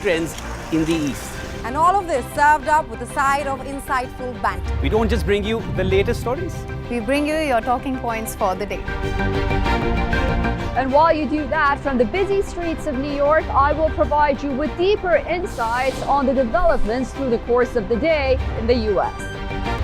trends in the East. And all of this served up with a side of insightful banter. We don't just bring you the latest stories. We bring you your talking points for the day. And while you do that, from the busy streets of New York, I will provide you with deeper insights on the developments through the course of the day in the US.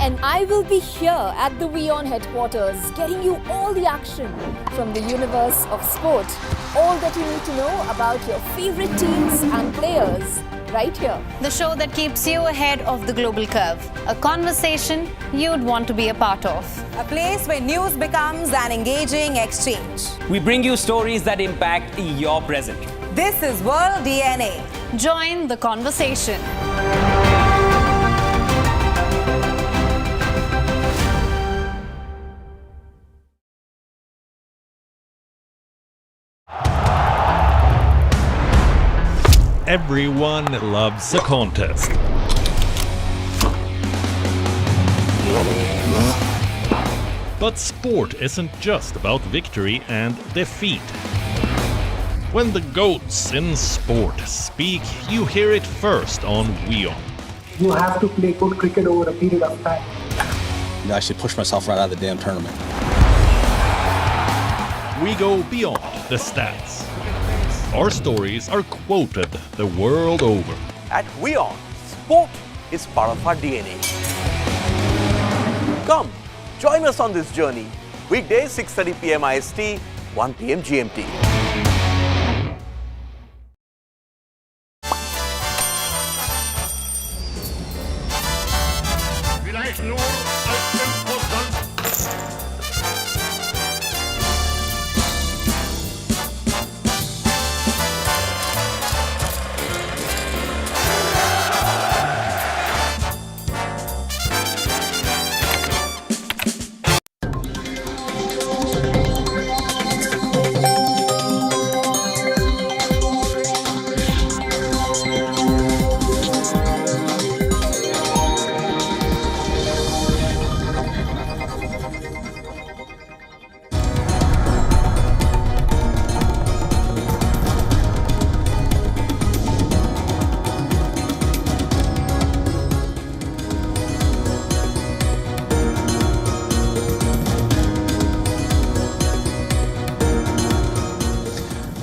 And I will be here at the WION headquarters, getting you all the action from the universe of sport. All that you need to know about your favorite teams and players, right here. The show that keeps you ahead of the global curve. A conversation you'd want to be a part of. A place where news becomes an engaging exchange. We bring you stories that impact your present. This is World DNA. Join the conversation. Everyone loves a contest. But sport isn't just about victory and defeat. When the GOATs in sport speak, you hear it first on WION. You have to play good cricket over a period of time. I actually pushed myself right out of the damn tournament. We go beyond the stats. Our stories are quoted the world over. At WION, sport is part of our DNA. Come, join us on this journey. Weekdays 6:30 p.m. IST, 1 p.m. GMT.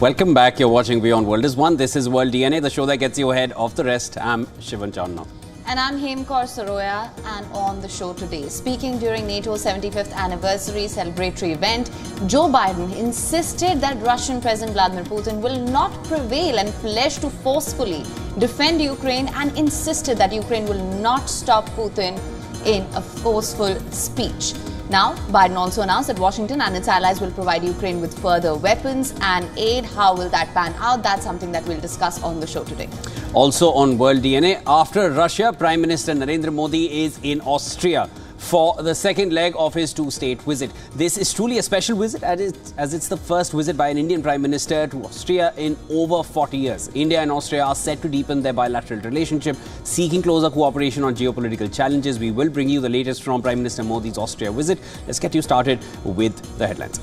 Welcome back. You're watching WION World is One. This is World DNA, the show that gets you ahead of the rest. I'm Shivan Chandna. And I'm Hemkaur Saroya, and on the show today, speaking during NATO's 75th anniversary celebratory event, Joe Biden insisted that Russian President Vladimir Putin will not prevail and pledged to forcefully defend Ukraine and insisted that Ukraine will not stop Putin in a forceful speech. Now, Biden also announced that Washington and its allies will provide Ukraine with further weapons and aid. How will that pan out? That's something that we'll discuss on the show today. Also on World DNA, after Russia, Prime Minister Narendra Modi is in Austria for the second leg of his two-state visit. This is truly a special visit as it's the first visit by an Indian Prime Minister to Austria in over 40 years. India and Austria are set to deepen their bilateral relationship, seeking closer cooperation on geopolitical challenges. We will bring you the latest from Prime Minister Modi's Austria visit. Let's get you started with the headlines.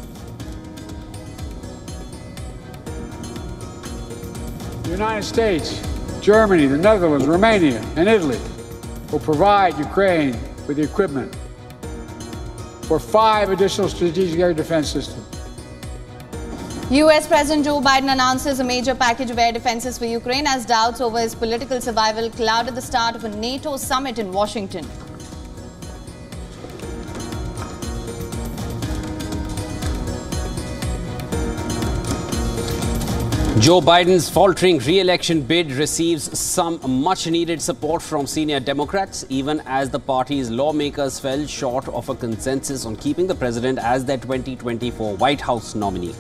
The United States, Germany, the Netherlands, Romania, and Italy will provide Ukraine with the equipment for 5 additional strategic air defense systems. US President Joe Biden announces a major package of air defenses for Ukraine as doubts over his political survival clouded the start of a NATO summit in Washington. Joe Biden's faltering re-election bid receives some much-needed support from senior Democrats, even as the party's lawmakers fell short of a consensus on keeping the president as their 2024 White House nominee.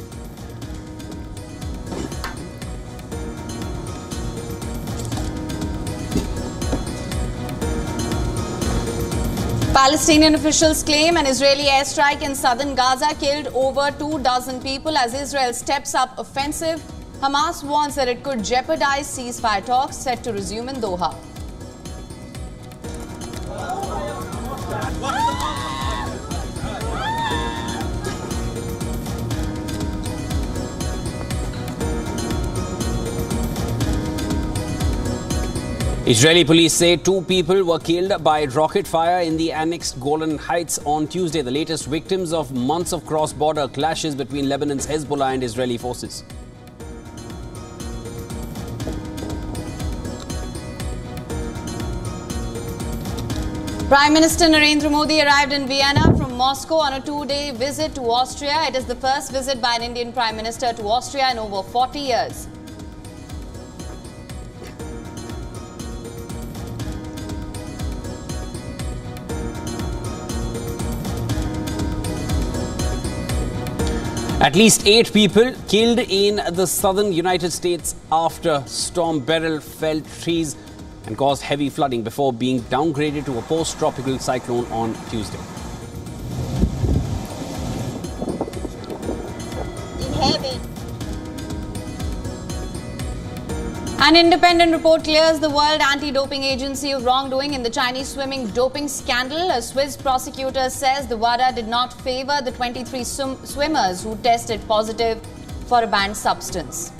Palestinian officials claim an Israeli airstrike in southern Gaza killed over 24 people as Israel steps up offensive. Hamas warns that it could jeopardize ceasefire talks set to resume in Doha. Israeli police say 2 people were killed by rocket fire in the annexed Golan Heights on Tuesday, the latest victims of months of cross-border clashes between Lebanon's Hezbollah and Israeli forces. Prime Minister Narendra Modi arrived in Vienna from Moscow on a 2-day visit to Austria. It is the first visit by an Indian Prime Minister to Austria in over 40 years. At least 8 people killed in the southern United States after Storm Beryl felled trees and caused heavy flooding before being downgraded to a post-tropical cyclone on Tuesday. An independent report clears the World Anti-Doping Agency of wrongdoing in the Chinese swimming doping scandal. A Swiss prosecutor says the WADA did not favor the 23 swimmers who tested positive for a banned substance.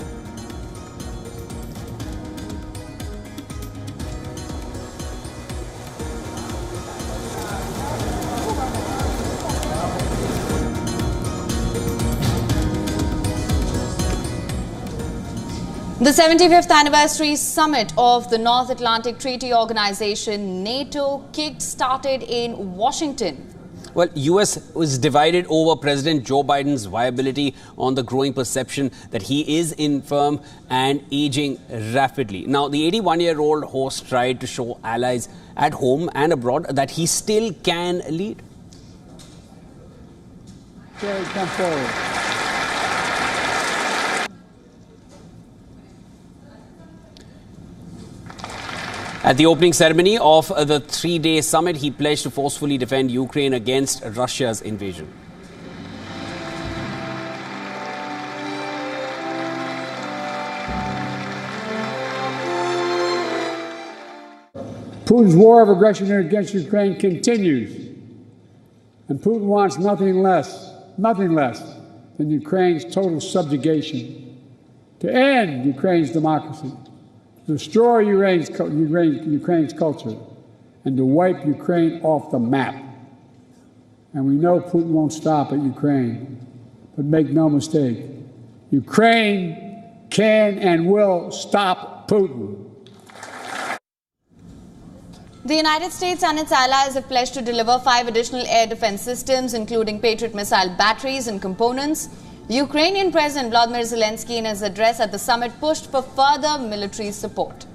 The 75th anniversary summit of the North Atlantic Treaty Organization, NATO, kick-started in Washington. Well, US was divided over President Joe Biden's viability on the growing perception that he is infirm and aging rapidly. Now, the 81-year-old host tried to show allies at home and abroad that he still can lead. Okay, come forward. At the opening ceremony of the 3-day summit, he pledged to forcefully defend Ukraine against Russia's invasion. Putin's war of aggression against Ukraine continues, and Putin wants nothing less than Ukraine's total subjugation, to end Ukraine's democracy, to destroy Ukraine's culture, and to wipe Ukraine off the map. And we know Putin won't stop at Ukraine, but make no mistake, Ukraine can and will stop Putin. The United States and its allies have pledged to deliver 5 additional air defense systems, including Patriot missile batteries and components. Ukrainian President Vladimir Zelensky, in his address at the summit, pushed for further military support.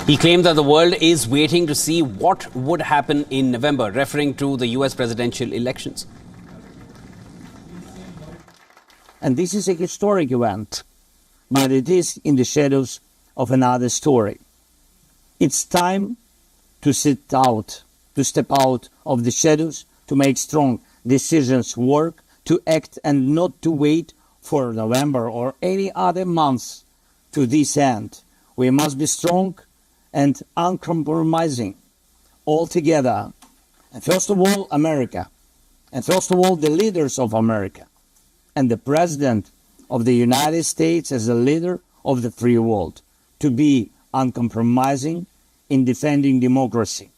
He claimed that the world is waiting to see what would happen in November, referring to the US presidential elections. And this is a historic event, but it is in the shadows of another story. It's time to step out of the shadows, to make strong decisions work, to act and not to wait for November or any other month to this end. We must be strong and uncompromising all together. And first of all, America. And first of all, the leaders of America. And the President of the United States as a leader of the free world, to be uncompromising in defending democracy.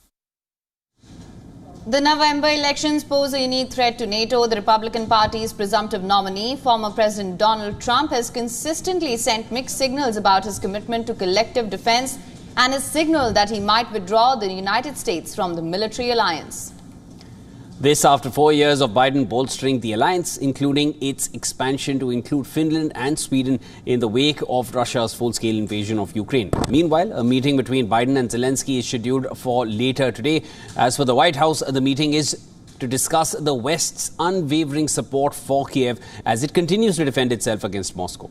The November elections pose a unique threat to NATO. The Republican Party's presumptive nominee, former President Donald Trump, has consistently sent mixed signals about his commitment to collective defense and has signaled that he might withdraw the United States from the military alliance. This after 4 years of Biden bolstering the alliance, including its expansion to include Finland and Sweden in the wake of Russia's full-scale invasion of Ukraine. Meanwhile, a meeting between Biden and Zelensky is scheduled for later today. As for the White House, the meeting is to discuss the West's unwavering support for Kiev as it continues to defend itself against Moscow.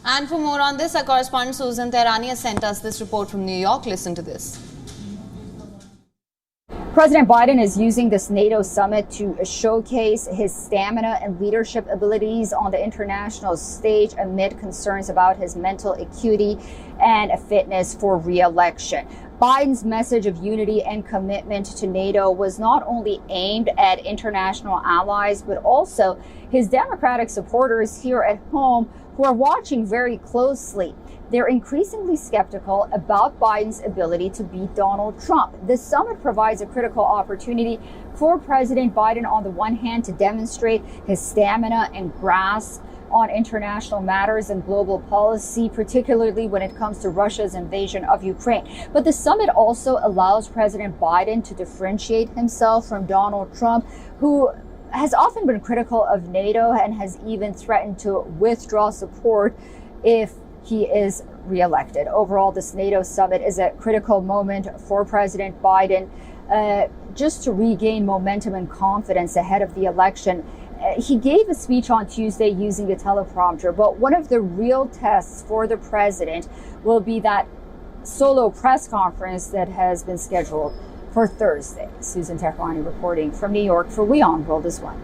And for more on this, our correspondent Susan Tehrani has sent us this report from New York. Listen to this. President Biden is using this NATO summit to showcase his stamina and leadership abilities on the international stage amid concerns about his mental acuity and fitness for re-election. Biden's message of unity and commitment to NATO was not only aimed at international allies, but also his Democratic supporters here at home who are watching very closely. They're increasingly skeptical about Biden's ability to beat Donald Trump. This summit provides a critical opportunity for President Biden, on the one hand, to demonstrate his stamina and grasp on international matters and global policy, particularly when it comes to Russia's invasion of Ukraine. But the summit also allows President Biden to differentiate himself from Donald Trump, who has often been critical of NATO and has even threatened to withdraw support if he is reelected. Overall, this NATO summit is a critical moment for President Biden just to regain momentum and confidence ahead of the election. He gave a speech on Tuesday using a teleprompter, but one of the real tests for the president will be that solo press conference that has been scheduled for Thursday. Susan Tehrani reporting from New York for WION The World is One.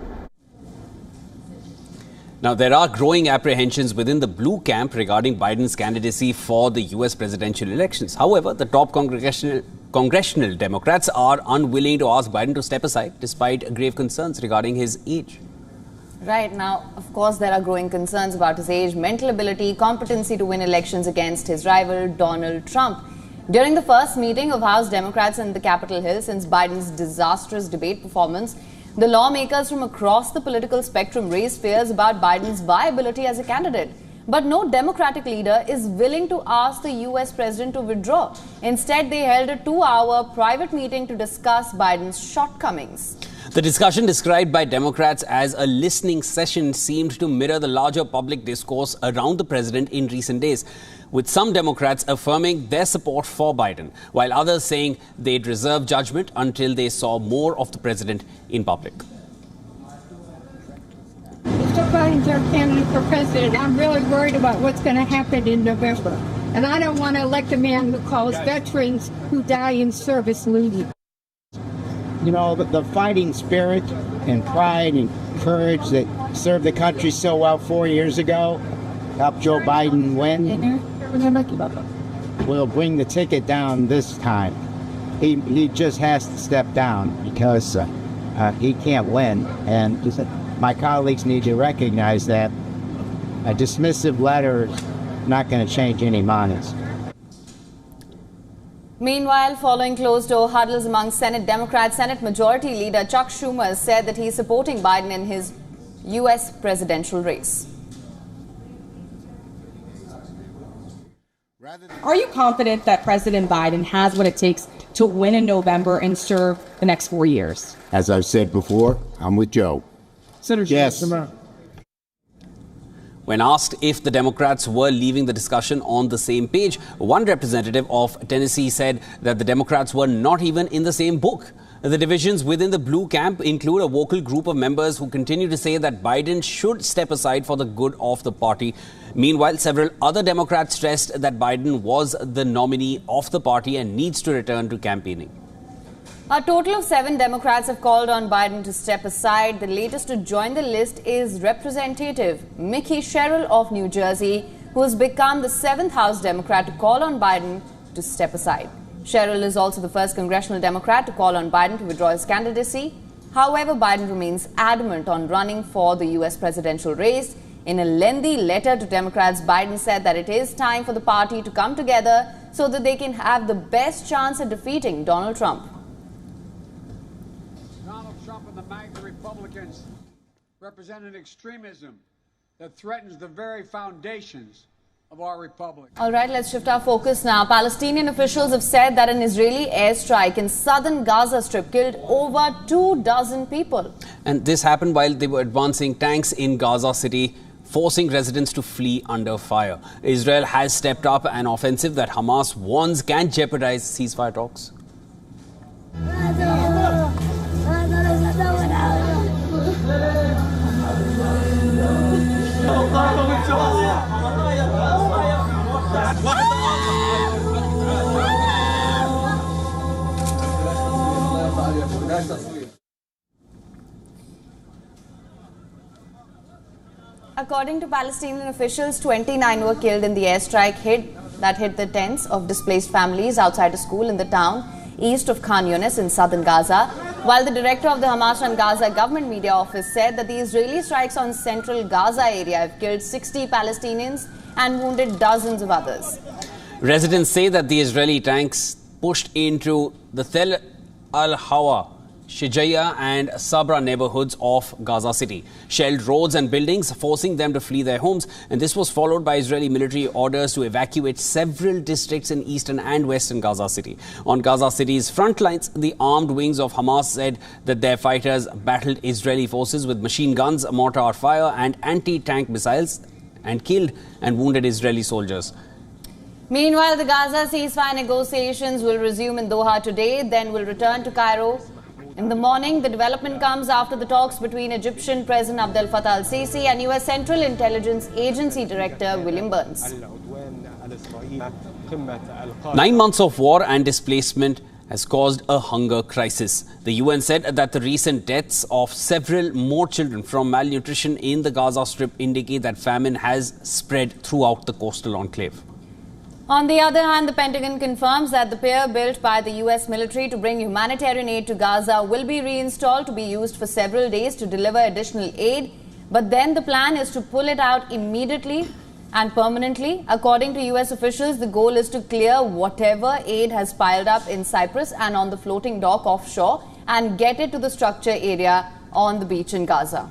Now, there are growing apprehensions within the blue camp regarding Biden's candidacy for the U.S. presidential elections. However, the top congressional Democrats are unwilling to ask Biden to step aside, despite grave concerns regarding his age. Right now, of course, there are growing concerns about his age, mental ability, competency to win elections against his rival, Donald Trump. During the first meeting of House Democrats in the Capitol Hill since Biden's disastrous debate performance, the lawmakers from across the political spectrum raised fears about Biden's viability as a candidate. But no Democratic leader is willing to ask the U.S. president to withdraw. Instead, they held a 2-hour private meeting to discuss Biden's shortcomings. The discussion, described by Democrats as a listening session, seemed to mirror the larger public discourse around the president in recent days, with some Democrats affirming their support for Biden, while others saying they'd reserve judgment until they saw more of the president in public. If Joe Biden's our candidate for president, I'm really worried about what's going to happen in November. And I don't want to elect a man who calls veterans who die in service loony. You know, the fighting spirit and pride and courage that served the country so well 4 years ago helped Joe Biden win. We'll bring the ticket down this time. He just has to step down because he can't win. And my colleagues need to recognize that a dismissive letter is not going to change any minds. Meanwhile, following closed-door huddles among Senate Democrats, Senate Majority Leader Chuck Schumer said that he is supporting Biden in his U.S. presidential race. Are you confident that President Biden has what it takes to win in November and serve the next 4 years? As I've said before, I'm with Joe. Senator, yes. When asked if the Democrats were leaving the discussion on the same page, one representative of Tennessee said that the Democrats were not even in the same book. The divisions within the blue camp include a vocal group of members who continue to say that Biden should step aside for the good of the party. Meanwhile, several other Democrats stressed that Biden was the nominee of the party and needs to return to campaigning. A total of 7 Democrats have called on Biden to step aside. The latest to join the list is Representative Mickey Sherrill of New Jersey, who has become the 7th House Democrat to call on Biden to step aside. Sherrill is also the first congressional Democrat to call on Biden to withdraw his candidacy. However, Biden remains adamant on running for the U.S. presidential race. In a lengthy letter to Democrats, Biden said that it is time for the party to come together so that they can have the best chance at defeating Donald Trump. Trump and the MAGA Republicans represent an extremism that threatens the very foundations of our republic. All right, let's shift our focus now. Palestinian officials have said that an Israeli airstrike in southern Gaza Strip killed over 24 people. And this happened while they were advancing tanks in Gaza City, forcing residents to flee under fire. Israel has stepped up an offensive that Hamas warns can jeopardize ceasefire talks. According to Palestinian officials, 29 were killed in the airstrike hit that hit the tents of displaced families outside a school in the town east of Khan Yunis in southern Gaza, while the director of the Hamas-run Gaza government media office said that the Israeli strikes on central Gaza area have killed 60 Palestinians and wounded dozens of others. Residents say that the Israeli tanks pushed into the Tel Al-Hawa, Shijaya and Sabra neighborhoods of Gaza City, shelled roads and buildings, forcing them to flee their homes. And this was followed by Israeli military orders to evacuate several districts in eastern and western Gaza City. On Gaza City's front lines, the armed wings of Hamas said that their fighters battled Israeli forces with machine guns, mortar fire and anti-tank missiles and killed and wounded Israeli soldiers. Meanwhile, the Gaza ceasefire negotiations will resume in Doha today, then will return to Cairo in the morning. The development comes after the talks between Egyptian President Abdel Fattah al-Sisi and US Central Intelligence Agency Director William Burns. 9 months of war and displacement has caused a hunger crisis. The UN said that the recent deaths of several more children from malnutrition in the Gaza Strip indicate that famine has spread throughout the coastal enclave. On the other hand, the Pentagon confirms that the pier built by the US military to bring humanitarian aid to Gaza will be reinstalled to be used for several days to deliver additional aid. But then the plan is to pull it out immediately and permanently. According to US officials, the goal is to clear whatever aid has piled up in Cyprus and on the floating dock offshore and get it to the structure area on the beach in Gaza.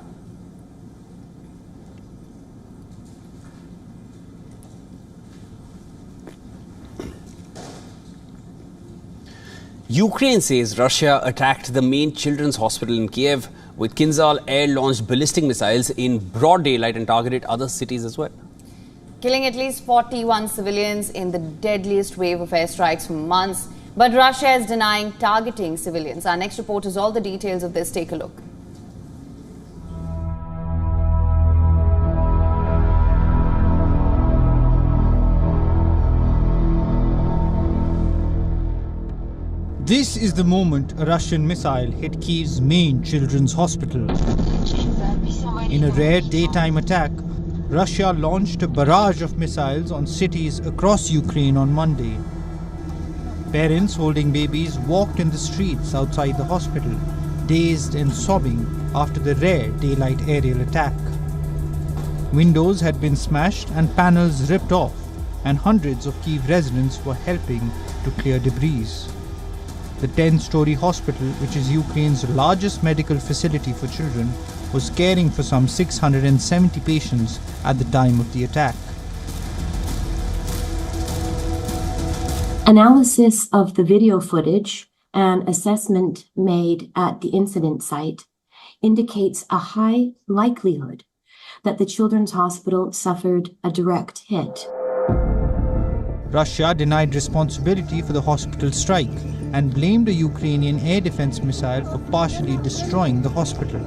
Ukraine says Russia attacked the main children's hospital in Kiev with Kinzhal air-launched ballistic missiles in broad daylight and targeted other cities as well, killing at least 41 civilians in the deadliest wave of airstrikes for months. But Russia is denying targeting civilians. Our next report has all the details of this. Take a look. This is the moment a Russian missile hit Kyiv's main children's hospital. In a rare daytime attack, Russia launched a barrage of missiles on cities across Ukraine on Monday. Parents holding babies walked in the streets outside the hospital, dazed and sobbing after the rare daylight aerial attack. Windows had been smashed and panels ripped off, and hundreds of Kyiv residents were helping to clear debris. The 10-story hospital, which is Ukraine's largest medical facility for children, was caring for some 670 patients at the time of the attack. Analysis of the video footage and assessment made at the incident site indicates a high likelihood that the children's hospital suffered a direct hit. Russia denied responsibility for the hospital strike and blamed a Ukrainian air defense missile for partially destroying the hospital.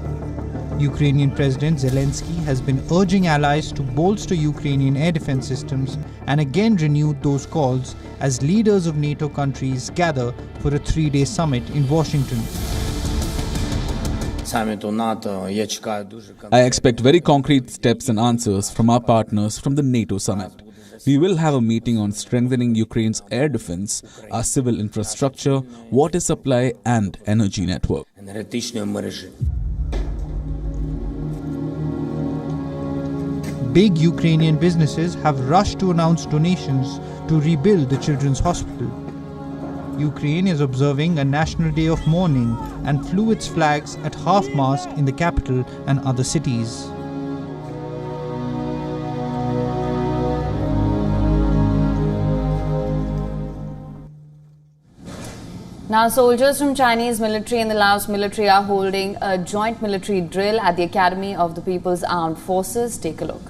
Ukrainian President Zelensky has been urging allies to bolster Ukrainian air defense systems and again renewed those calls as leaders of NATO countries gather for a 3-day summit in Washington. I expect very concrete steps and answers from our partners from the NATO summit. We will have a meeting on strengthening Ukraine's air defense, our civil infrastructure, water supply and energy network. Big Ukrainian businesses have rushed to announce donations to rebuild the children's hospital. Ukraine is observing a national day of mourning and flew its flags at half-mast in the capital and other cities. Now, soldiers from Chinese military and the Laos military are holding a joint military drill at the Academy of the People's Armed Forces. Take a look.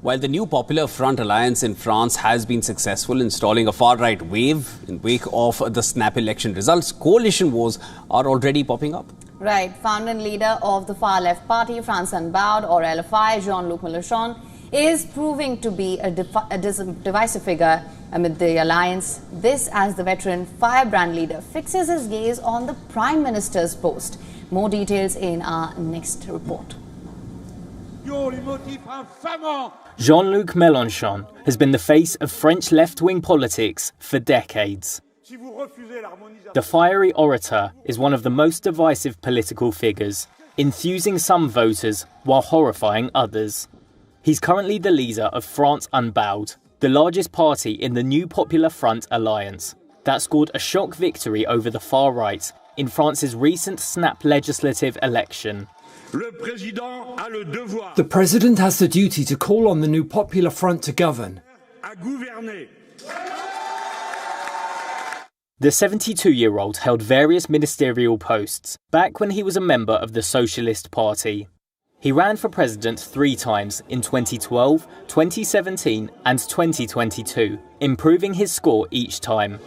While the new Popular Front alliance in France has been successful in stalling a far-right wave in wake of the snap election results, coalition wars are already popping up. Right. Founder and leader of the far-left party, France Unbowed, or LFI, Jean-Luc Mélenchon, is proving to be a divisive figure amid the alliance. This as the veteran firebrand leader fixes his gaze on the Prime Minister's post. More details in our next report. Jean-Luc Mélenchon has been the face of French left-wing politics for decades. The fiery orator is one of the most divisive political figures, enthusing some voters while horrifying others. He's currently the leader of France Unbowed, the largest party in the new Popular Front alliance that scored a shock victory over the far right in France's recent snap legislative election. The president has the duty to call on the new Popular Front to govern. The 72-year-old held various ministerial posts back when he was a member of the Socialist Party. He ran for president 3 times in 2012, 2017 and 2022, improving his score each time.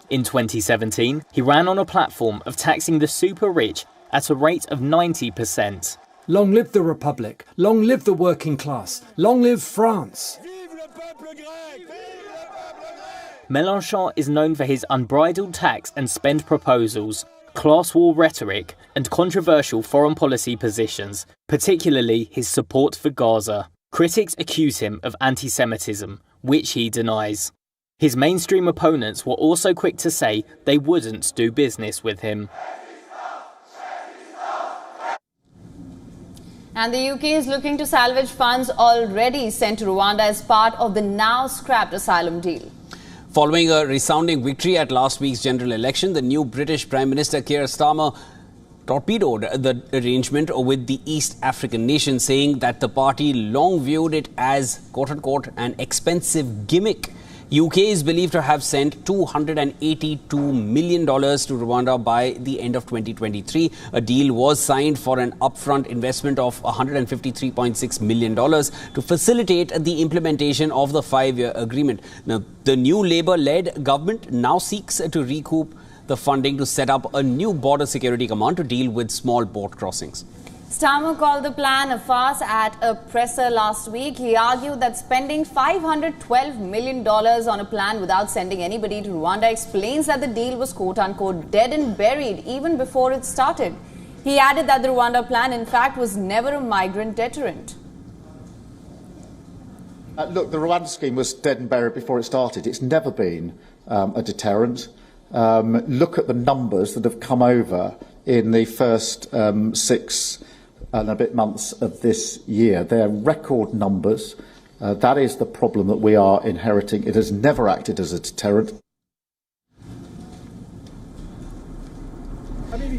In 2017, he ran on a platform of taxing the super rich at a rate of 90%. Long live the Republic, long live the working class, long live France. Mélenchon is known for his unbridled tax and spend proposals, class war rhetoric and controversial foreign policy positions, particularly his support for Gaza. Critics accuse him of anti-Semitism, which he denies. His mainstream opponents were also quick to say they wouldn't do business with him. And the UK is looking to salvage funds already sent to Rwanda as part of the now scrapped asylum deal. Following a resounding victory at last week's general election, the new British Prime Minister Keir Starmer torpedoed the arrangement with the East African nation, saying that the party long viewed it as, quote-unquote, an expensive gimmick. UK is believed to have sent $282 million to Rwanda by the end of 2023. A deal was signed for an upfront investment of $153.6 million to facilitate the implementation of the 5-year agreement. Now, the new Labour-led government now seeks to recoup the funding to set up a new border security command to deal with small boat crossings. Starmer called the plan a farce at a presser last week. He argued that spending $512 million on a plan without sending anybody to Rwanda explains that the deal was quote-unquote dead and buried even before it started. He added that the Rwanda plan, in fact, was never a migrant deterrent. Look, the Rwanda scheme was dead and buried before it started. It's never been a deterrent. Look at the numbers that have come over in the first 6 and a bit months of this year. They're record numbers. That is the problem that we are inheriting. It has never acted as a deterrent.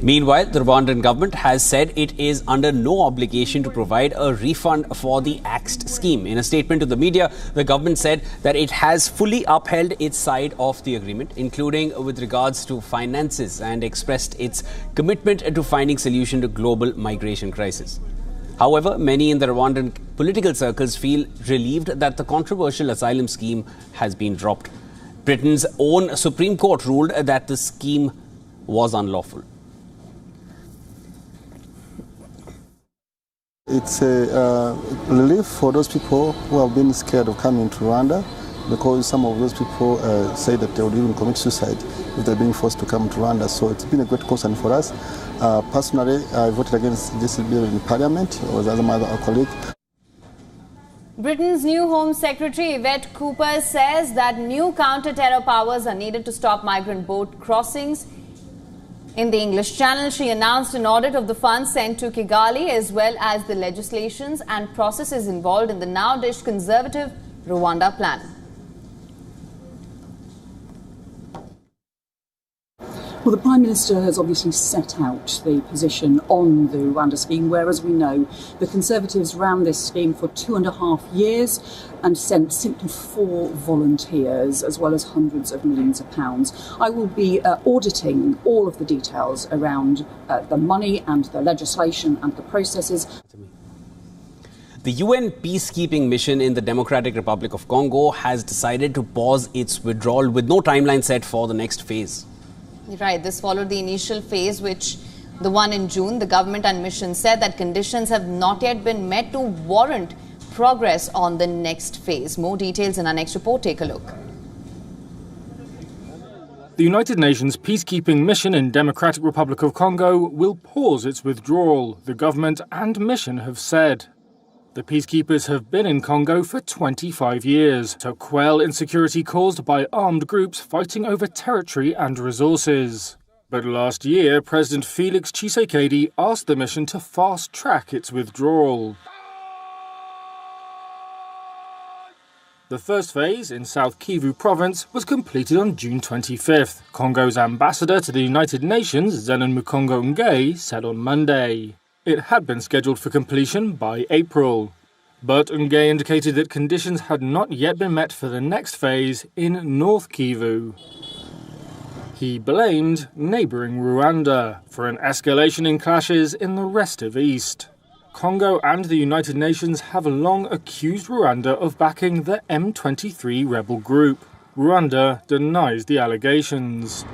Meanwhile, the Rwandan government has said it is under no obligation to provide a refund for the axed scheme. In a statement to the media, the government said that it has fully upheld its side of the agreement, including with regards to finances, and expressed its commitment to finding solution to global migration crisis. However, many in the Rwandan political circles feel relieved that the controversial asylum scheme has been dropped. Britain's own Supreme Court ruled that the scheme was unlawful. It's a relief for those people who have been scared of coming to Rwanda, because some of those people say that they would even commit suicide if they're being forced to come to Rwanda. So it's been a great concern for us. Personally, I voted against this bill in Parliament, or as a colleague. Britain's new Home Secretary Yvette Cooper says that new counter-terror powers are needed to stop migrant boat crossings. In the English Channel, she announced an audit of the funds sent to Kigali, as well as the legislations and processes involved in the now-dished conservative Rwanda plan. Well, the Prime Minister has obviously set out the position on the Rwanda scheme, where, as we know, the Conservatives ran this scheme for 2.5 years and sent simply 4 volunteers, as well as hundreds of millions of pounds. I will be auditing all of the details around the money and the legislation and the processes. The UN peacekeeping mission in the Democratic Republic of Congo has decided to pause its withdrawal with no timeline set for the next phase. Right, this followed the initial phase, which the one in June. The government and mission said that conditions have not yet been met to warrant progress on the next phase. More details in our next report. Take a look. The United Nations peacekeeping mission in Democratic Republic of Congo will pause its withdrawal, the government and mission have said. The peacekeepers have been in Congo for 25 years to quell insecurity caused by armed groups fighting over territory and resources. But last year, President Felix Tshisekedi asked the mission to fast-track its withdrawal. The first phase in South Kivu province was completed on June 25th. Congo's ambassador to the United Nations, Zenon Mukongo Ngey, said on Monday. It had been scheduled for completion by April. But Ngey indicated that conditions had not yet been met for the next phase in North Kivu. He blamed neighbouring Rwanda for an escalation in clashes in the rest of East. Congo and the United Nations have long accused Rwanda of backing the M23 rebel group. Rwanda denies the allegations.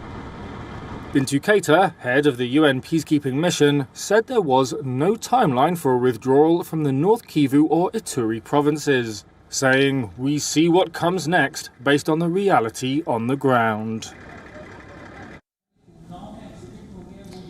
Bintu Keita, head of the UN peacekeeping mission, said there was no timeline for a withdrawal from the North Kivu or Ituri provinces, saying, "We see what comes next based on the reality on the ground."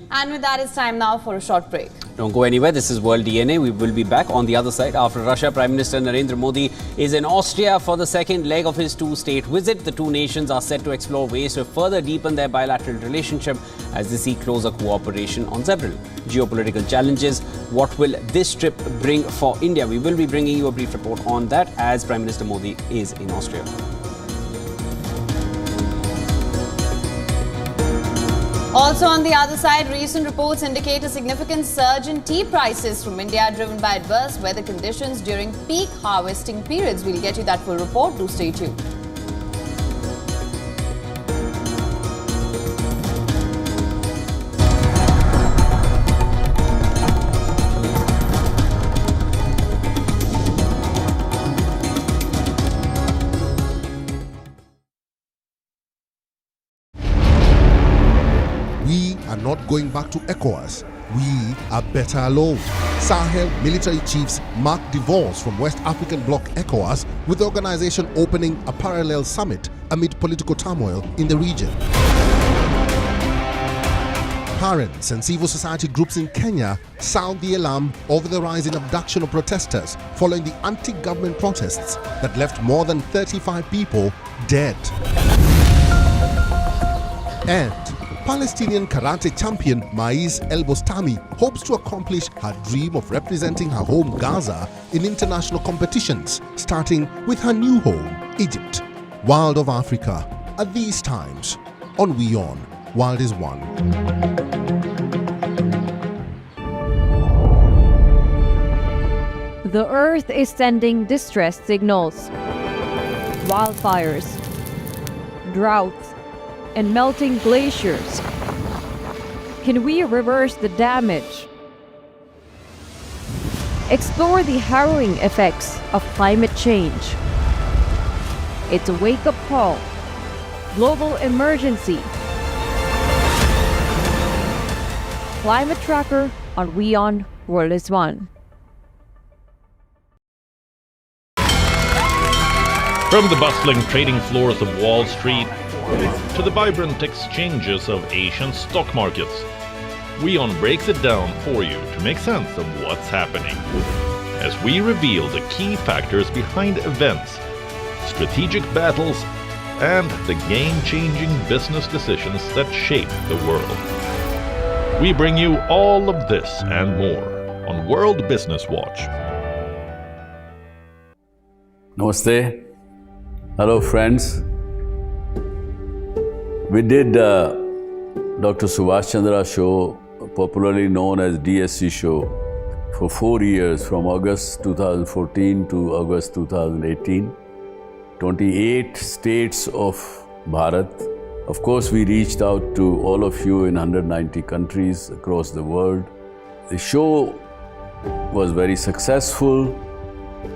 And with that, it's time now for a short break. Don't go anywhere. This is World DNA. We will be back on the other side. After Russia, Prime Minister Narendra Modi is in Austria for the second leg of his two-state visit. The two nations are set to explore ways to further deepen their bilateral relationship as they seek closer cooperation on several geopolitical challenges. What will this trip bring for India? We will be bringing you a brief report on that as Prime Minister Modi is in Austria. Also on the other side, recent reports indicate a significant surge in tea prices from India, driven by adverse weather conditions during peak harvesting periods. We'll get you that full report. Do stay tuned. Not going back to ECOWAS. We are better alone. Sahel military chiefs mark divorce from West African bloc ECOWAS, with the organization opening a parallel summit amid political turmoil in the region. Parents and civil society groups in Kenya sound the alarm over the rise in abduction of protesters following the anti-government protests that left more than 35 people dead. And Palestinian karate champion Maiz El Bostami hopes to accomplish her dream of representing her home Gaza in international competitions, starting with her new home, Egypt. Wild of Africa, at these times, on WION, Wild is One. The Earth is sending distress signals. Wildfires, droughts, and melting glaciers. Can we reverse the damage? Explore the harrowing effects of climate change. It's a wake-up call. Global emergency. Climate Tracker on WION World is One. From the bustling trading floors of Wall Street to the vibrant exchanges of Asian stock markets, WION breaks it down for you to make sense of what's happening, as we reveal the key factors behind events, strategic battles, and the game-changing business decisions that shape the world. We bring you all of this and more on World Business Watch. Namaste. Hello friends. We did Dr. Subhash Chandra show, popularly known as DSC show, for 4 years, from August 2014 to August 2018. 28 states of Bharat. Of course, we reached out to all of you in 190 countries across the world. The show was very successful.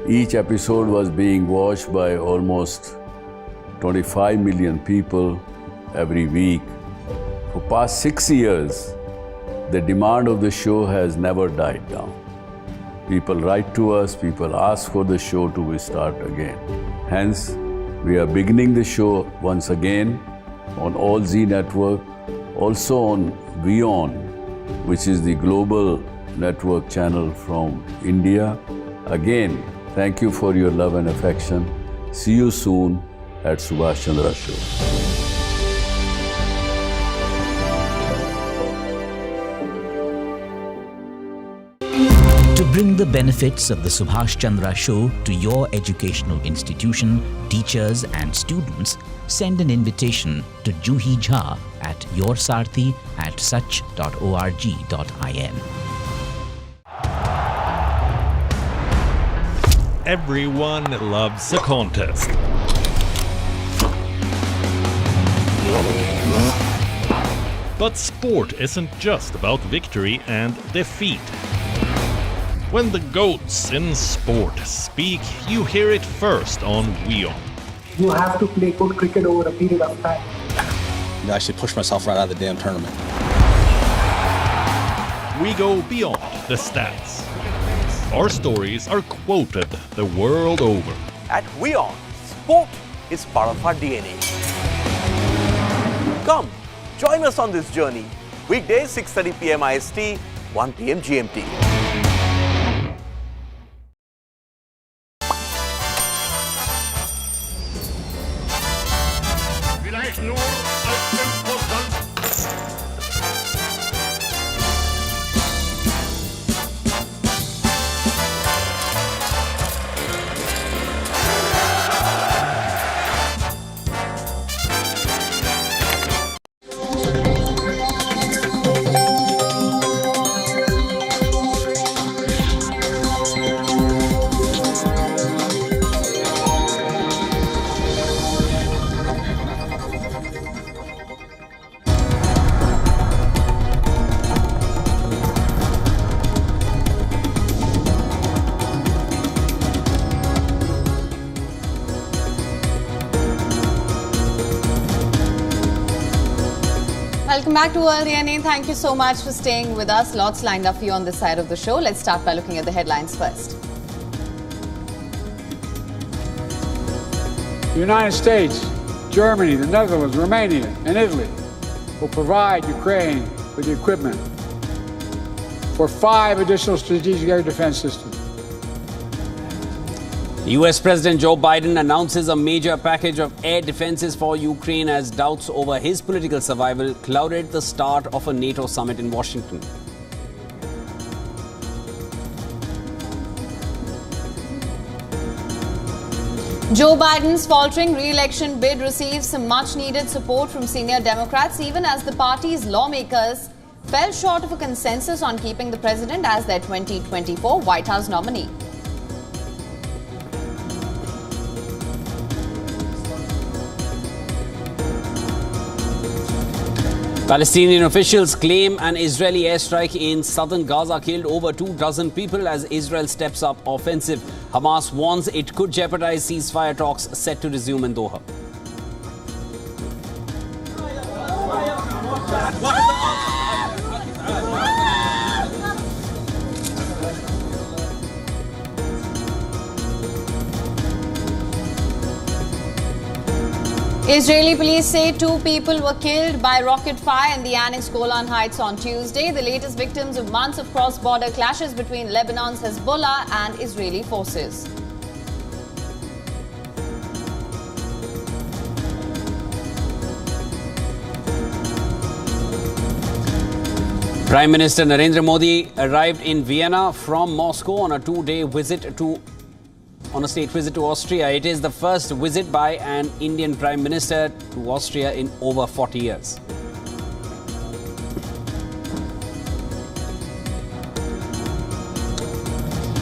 Each episode was being watched by almost 25 million people every week. For past 6 years, the demand of the show has never died down. People write to us, people ask for the show to restart again. Hence, we are beginning the show once again on All Z Network, also on WION, which is the global network channel from India. Again, thank you for your love and affection. See you soon at Subhash Chandra Show. To bring the benefits of the Subhash Chandra Show to your educational institution, teachers and students, send an invitation to Juhi Jha at yoursarthi@such.org.in. Everyone loves a contest. But sport isn't just about victory and defeat. When the GOATs in sport speak, you hear it first on WION. You have to play good cricket over a period of time. I should push myself right out of the damn tournament. We go beyond the stats. Our stories are quoted the world over. At WION, sport is part of our DNA. Come, join us on this journey. Weekdays 6:30 p.m. IST, 1 p.m. GMT. Welcome back to World DNA. Thank you so much for staying with us. Lots lined up for you on this side of the show. Let's start by looking at the headlines first. The United States, Germany, the Netherlands, Romania, and Italy will provide Ukraine with the equipment for 5 additional strategic air defense systems. US President Joe Biden announces a major package of air defenses for Ukraine as doubts over his political survival clouded the start of a NATO summit in Washington. Joe Biden's faltering re-election bid receives some much-needed support from senior Democrats, even as the party's lawmakers fell short of a consensus on keeping the president as their 2024 White House nominee. Palestinian officials claim an Israeli airstrike in southern Gaza killed over 24 people as Israel steps up offensive. Hamas warns it could jeopardize ceasefire talks set to resume in Doha. Israeli police say 2 people were killed by rocket fire in the annexed Golan Heights on Tuesday, the latest victims of months of cross-border clashes between Lebanon's Hezbollah and Israeli forces. Prime Minister Narendra Modi arrived in Vienna from Moscow on a 2-day visit on a state visit to Austria. It is the first visit by an Indian Prime Minister to Austria in over 40 years.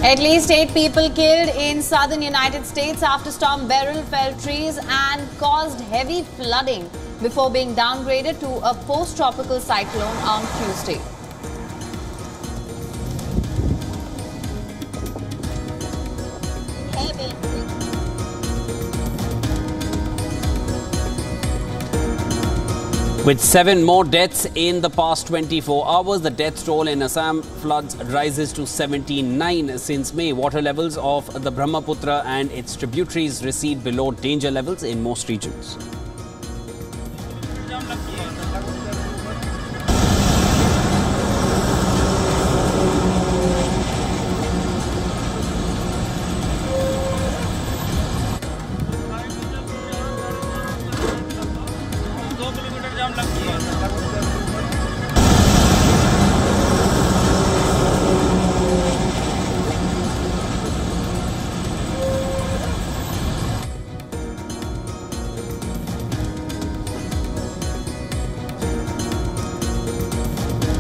At least 8 people killed in southern United States after Storm Beryl felled trees and caused heavy flooding before being downgraded to a post-tropical cyclone on Tuesday. With 7 more deaths in the past 24 hours, the death toll in Assam floods rises to 79 since May. Water levels of the Brahmaputra and its tributaries recede below danger levels in most regions.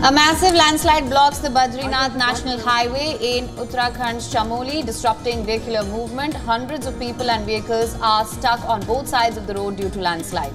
A massive landslide blocks the Badrinath National Highway in Uttarakhand's Chamoli, disrupting vehicular movement. Hundreds of people and vehicles are stuck on both sides of the road due to landslide.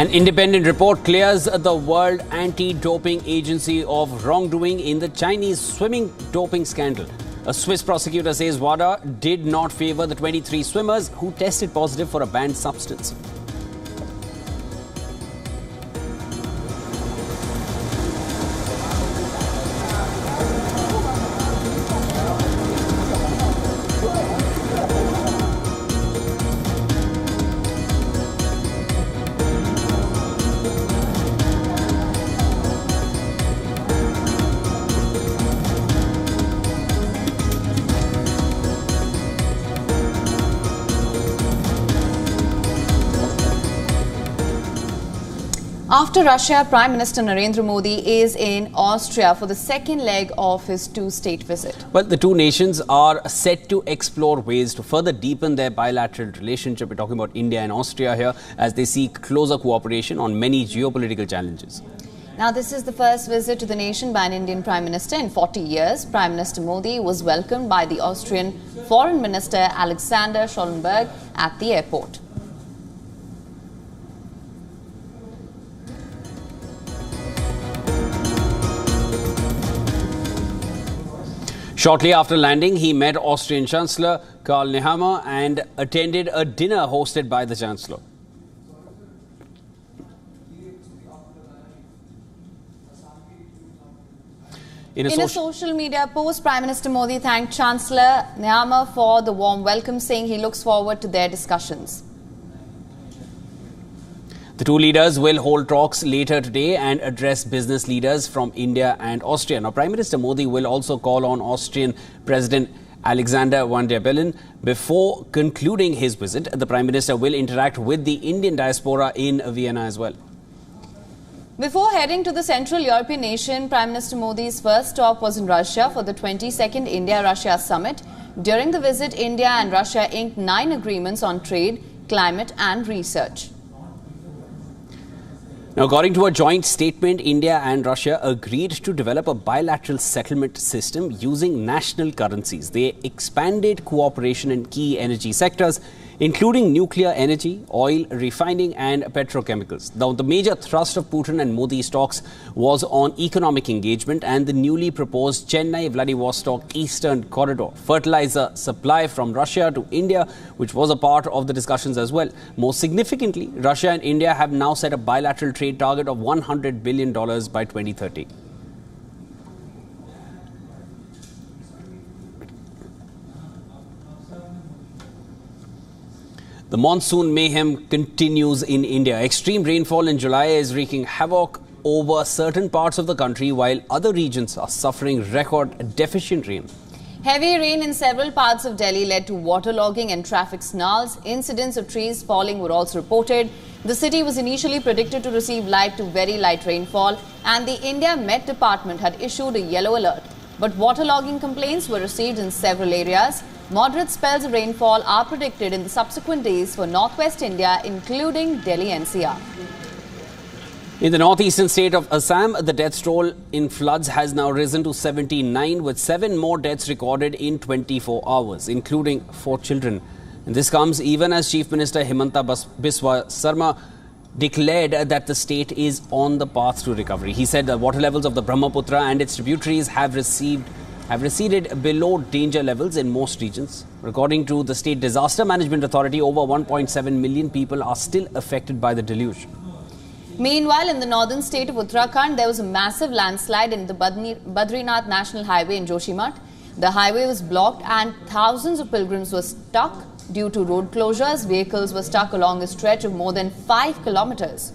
An independent report clears the World Anti-Doping Agency of wrongdoing in the Chinese swimming doping scandal. A Swiss prosecutor says WADA did not favour the 23 swimmers who tested positive for a banned substance. After Russia, Prime Minister Narendra Modi is in Austria for the second leg of his two-state visit. Well, the two nations are set to explore ways to further deepen their bilateral relationship. We're talking about India and Austria here as they seek closer cooperation on many geopolitical challenges. Now, this is the first visit to the nation by an Indian Prime Minister in 40 years. Prime Minister Modi was welcomed by the Austrian Foreign Minister Alexander Schallenberg at the airport. Shortly after landing, he met Austrian Chancellor Karl Nehammer and attended a dinner hosted by the Chancellor. In a social media post, Prime Minister Modi thanked Chancellor Nehammer for the warm welcome, saying he looks forward to their discussions. The two leaders will hold talks later today and address business leaders from India and Austria. Now, Prime Minister Modi will also call on Austrian President Alexander Van der Bellen. Before concluding his visit, the Prime Minister will interact with the Indian diaspora in Vienna as well. Before heading to the Central European nation, Prime Minister Modi's first stop was in Russia for the 22nd India-Russia summit. During the visit, India and Russia inked 9 agreements on trade, climate and research. Now, according to a joint statement, India and Russia agreed to develop a bilateral settlement system using national currencies. They expanded cooperation in key energy sectors, including nuclear energy, oil, refining and petrochemicals. Now, the major thrust of Putin and Modi's talks was on economic engagement and the newly proposed Chennai-Vladivostok Eastern Corridor, fertilizer supply from Russia to India, which was a part of the discussions as well. Most significantly, Russia and India have now set a bilateral trade target of $100 billion by 2030. The monsoon mayhem continues in India. Extreme rainfall in July is wreaking havoc over certain parts of the country, while other regions are suffering record deficient rain. Heavy rain in several parts of Delhi led to waterlogging and traffic snarls. Incidents of trees falling were also reported. The city was initially predicted to receive light to very light rainfall, and the India Met Department had issued a yellow alert. But waterlogging complaints were received in several areas. Moderate spells of rainfall are predicted in the subsequent days for northwest India, including Delhi NCR. In the northeastern state of Assam, the death toll in floods has now risen to 79, with 7 more deaths recorded in 24 hours, including 4 children. And this comes even as Chief Minister Himanta Biswa Sarma declared that the state is on the path to recovery. He said the water levels of the Brahmaputra and its tributaries have receded below danger levels in most regions. According to the State Disaster Management Authority, over 1.7 million people are still affected by the deluge. Meanwhile, in the northern state of Uttarakhand, there was a massive landslide in the Badrinath National Highway in Joshimath. The highway was blocked and thousands of pilgrims were stuck. Due to road closures, vehicles were stuck along a stretch of more than 5 kilometers.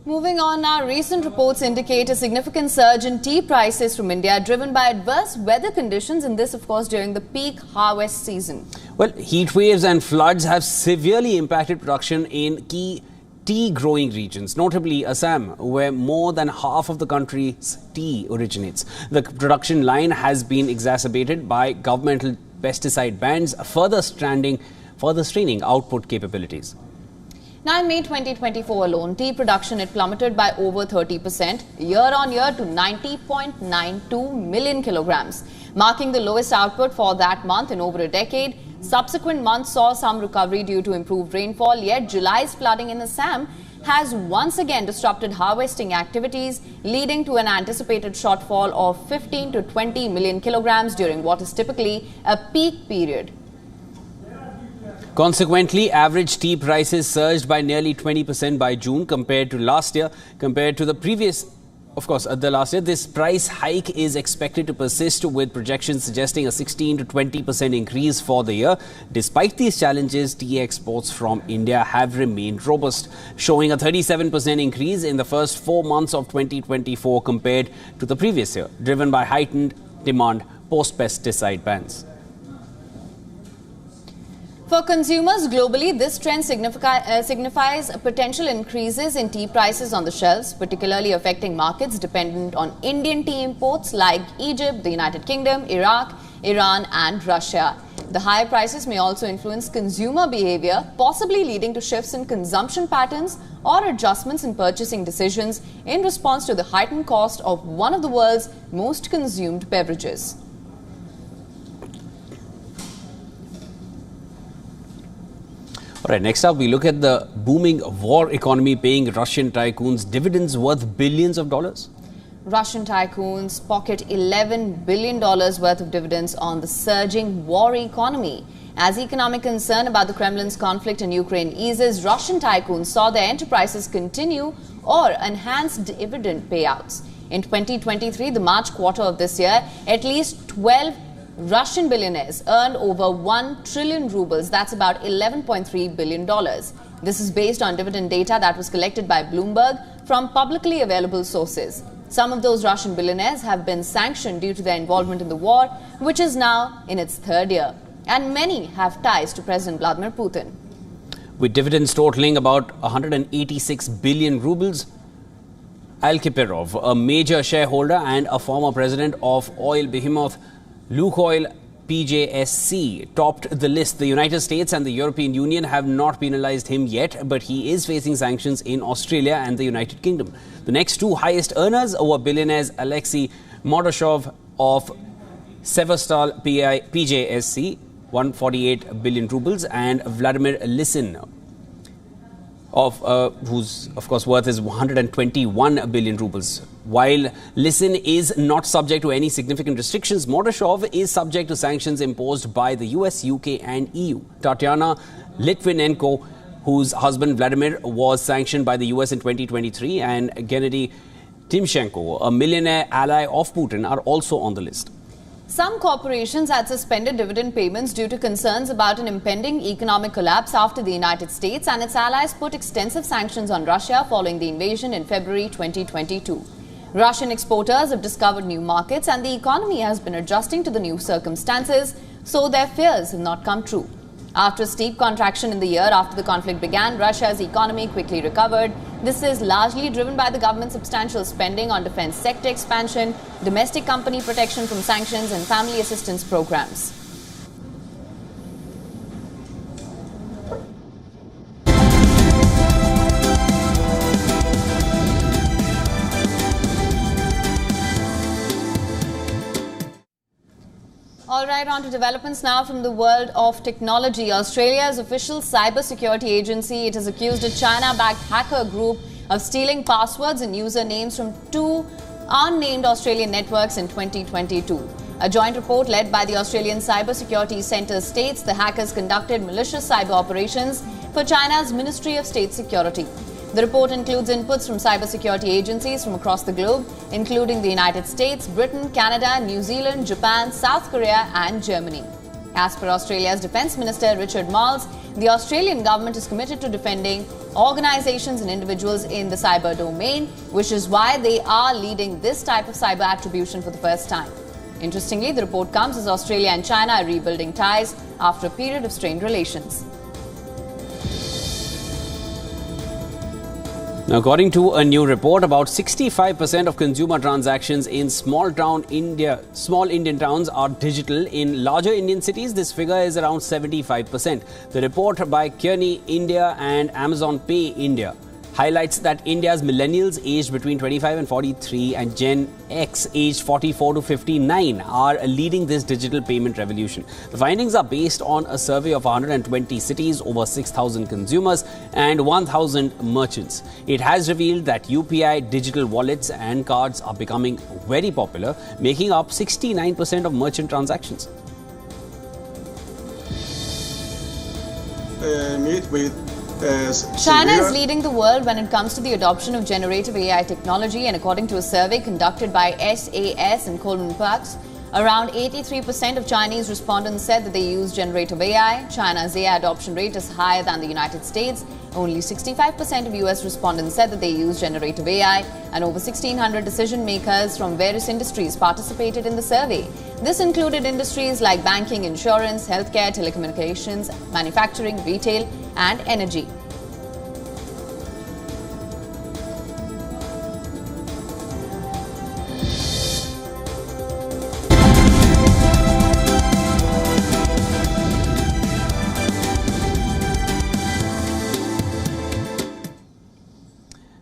Moving on now, recent reports indicate a significant surge in tea prices from India, driven by adverse weather conditions, and this, of course, during the peak harvest season. Well, heat waves and floods have severely impacted production in key tea growing regions, notably Assam, where more than half of the country's tea originates. The production line has been exacerbated by governmental pesticide bans, further straining output capabilities. Now, in May 2024 alone, tea production had plummeted by over 30% year-on-year to 90.92 million kilograms, marking the lowest output for that month in over a decade. Subsequent months saw some recovery due to improved rainfall, yet July's flooding in Assam has once again disrupted harvesting activities, leading to an anticipated shortfall of 15 to 20 million kilograms during what is typically a peak period. Consequently, average tea prices surged by nearly 20% by June compared to last year. Compared to the previous, the last year, this price hike is expected to persist, with projections suggesting a 16 to 20% increase for the year. Despite these challenges, tea exports from India have remained robust, showing a 37% increase in the first 4 months of 2024 compared to the previous year, driven by heightened demand post-pesticide bans. For consumers globally, this trend signifies potential increases in tea prices on the shelves, particularly affecting markets dependent on Indian tea imports like Egypt, the United Kingdom, Iraq, Iran and Russia. The higher prices may also influence consumer behavior, possibly leading to shifts in consumption patterns or adjustments in purchasing decisions in response to the heightened cost of one of the world's most consumed beverages. All right, next up, we look at the booming war economy paying Russian tycoons dividends worth billions of dollars. Russian tycoons pocket $11 billion worth of dividends on the surging war economy. As economic concern about the Kremlin's conflict in Ukraine eases, Russian tycoons saw their enterprises continue or enhance dividend payouts. In 2023, the March quarter of this year, at least 12 Russian billionaires earned over 1 trillion rubles, that's about $11.3 billion. This is based on dividend data that was collected by Bloomberg from publicly available sources. Some of those Russian billionaires have been sanctioned due to their involvement in the war, which is now in its 3rd year. And many have ties to President Vladimir Putin. With dividends totaling about 186 billion rubles, Alkipirov, a major shareholder and a former president of oil behemoth Lukoil PJSC, topped the list. The United States and the European Union have not penalized him yet, but he is facing sanctions in Australia and the United Kingdom. The next 2 highest earners were billionaires Alexei Mordashov of Severstal PJSC, 148 billion rubles, and Vladimir Lisin, of whose, of course, worth is 121 billion rubles. While Lisin is not subject to any significant restrictions, Mordashov is subject to sanctions imposed by the US, UK and EU. Tatiana Litvinenko, whose husband Vladimir was sanctioned by the US in 2023, and Gennady Timchenko, a millionaire ally of Putin, are also on the list. Some corporations had suspended dividend payments due to concerns about an impending economic collapse after the United States and its allies put extensive sanctions on Russia following the invasion in February 2022. Russian exporters have discovered new markets and the economy has been adjusting to the new circumstances, so their fears have not come true. After a steep contraction in the year after the conflict began, Russia's economy quickly recovered. This is largely driven by the government's substantial spending on defense sector expansion, domestic company protection from sanctions, and family assistance programs. All right, on to developments now from the world of technology. Australia's official cybersecurity agency, it has accused a China-backed hacker group of stealing passwords and usernames from 2 unnamed Australian networks in 2022. A joint report led by the Australian Cybersecurity Centre states the hackers conducted malicious cyber operations for China's Ministry of State Security. The report includes inputs from cybersecurity agencies from across the globe, including the United States, Britain, Canada, New Zealand, Japan, South Korea and Germany. As per Australia's Defence Minister Richard Marles, the Australian government is committed to defending organisations and individuals in the cyber domain, which is why they are leading this type of cyber attribution for the first time. Interestingly, the report comes as Australia and China are rebuilding ties after a period of strained relations. Now, according to a new report, about 65% of consumer transactions in small Indian towns are digital. In larger Indian cities, this figure is around 75%. The report by Kearney India and Amazon Pay India highlights that India's millennials aged between 25 and 43 and Gen X aged 44 to 59 are leading this digital payment revolution. The findings are based on a survey of 120 cities, over 6,000 consumers and 1,000 merchants. It has revealed that UPI digital wallets and cards are becoming very popular, making up 69% of merchant transactions. China is leading the world when it comes to the adoption of generative AI technology, and according to a survey conducted by SAS and Goldman Sachs, around 83% of Chinese respondents said that they use generative AI. China's AI adoption rate is higher than the United States. Only 65% of US respondents said that they use generative AI, and over 1,600 decision makers from various industries participated in the survey. This included industries like banking, insurance, healthcare, telecommunications, manufacturing, retail, and energy.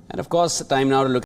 And of course, time now to look